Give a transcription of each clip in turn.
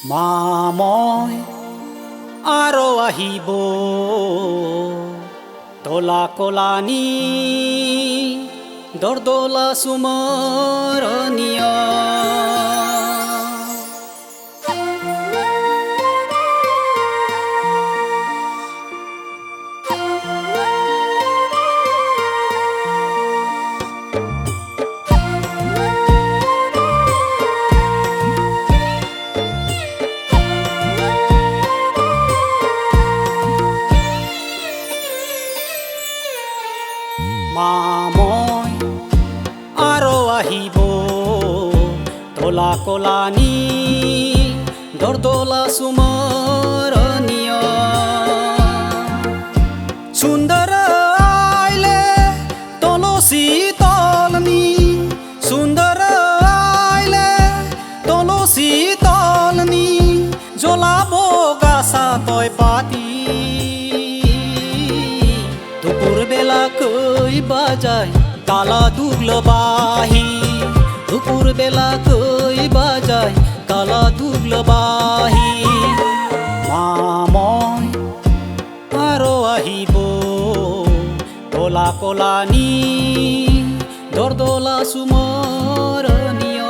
মা মই আৰু আহিব দলা কলানি দৰদলা সুমৰণীয় মা মই আৰু আহিব দলা কলানি দৰদলা সুমৰণীয় সুন্দৰ আইলে তুলসী তলনি সুন্দৰ আইলে তুলসী তলনি জ্বলাব গাছা তই পাতি দুপুর বেলা কই বাজায় কালা দুগলো বাহি দুপুর বেলা কই বাজায় কালা দুগলো বাহি মা মই আৰু আহিব দলা কলানি দৰদলা সুমৰণীয়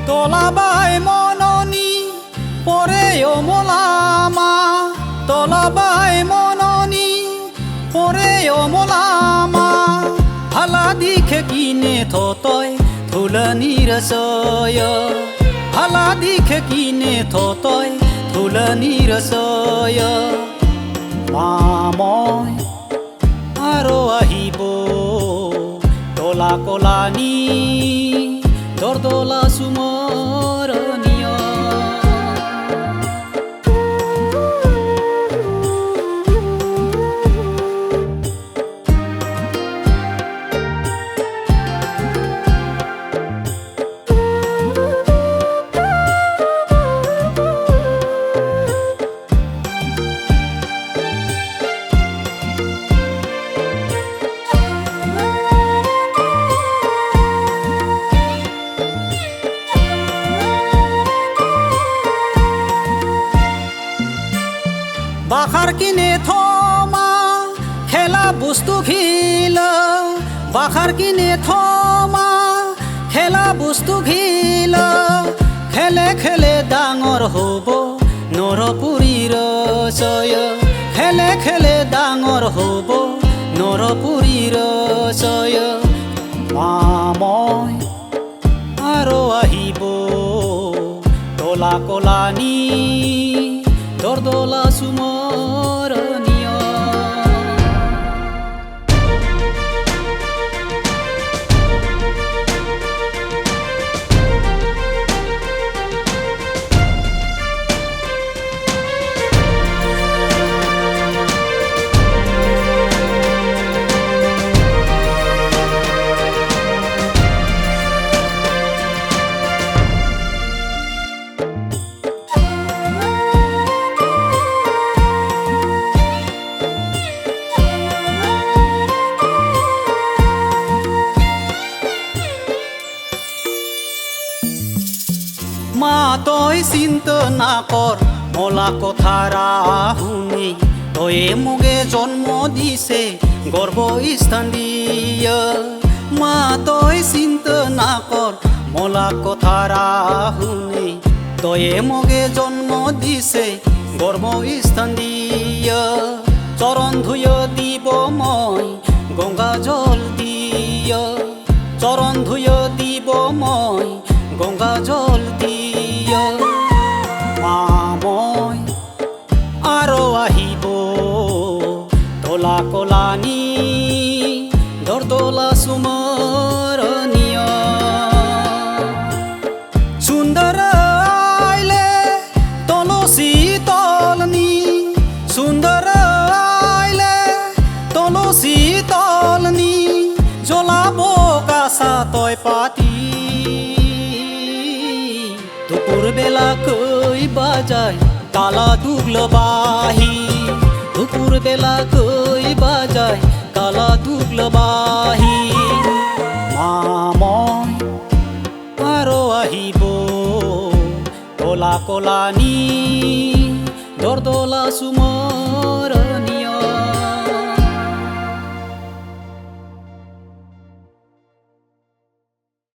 তলাবাই মননি পরে অমলামা তলাবাই মননি পরে অমলামা ভালা দিখে কিনে থতয় থুলনির সয় ভালা দিখে কিনে থতয় থুলনির সয় মা মই আৰু আহিব দলা কলানি দৰদলা সুমৰণীয় বাখাৰ কিনে থমা খেলা বস্তু ঘিল বাখাৰ কিনে থমা খেলা বস্তু ঘিল খেলে খেলে ডাঙৰ হ'ব নৰপুৰীৰ জয় খেলে খেলে ডাঙৰ হ'ব নৰপুৰীৰ জয় মা মই আৰু আহিব দলা কলানি দৰদলা সুমৰণীয় মা তই চিন্তা না কৰ মলা কথা শুনি তয়ে মোগে জন্ম দিছে গৰ্ভস্থান দিয়ে মা তই চিন্তা না কৰ মলা কথা শুনি তয়ে মোগে জন্ম দিছে গৰ্ভস্থান দিয়ে চৰণ ধুই দিব মই গংগা জল দিয়ে চৰণ ধুই দিব মই গংগা জল দিয়ে মা মই আৰু আহিব দলা কলানি দৰদলা সুমৰণীয় সুন্দৰ আইলে তুলসী তলনি সুন্দৰ আইলে তুলসী পাতি দুপুর বেলা কই বাজায় কালা দুগলো বাহি দুপুর বেলা কই বাজায় কালা দুগলো বাহি মা মই আরো আহিব কলা কলা নি দরদলা সুমর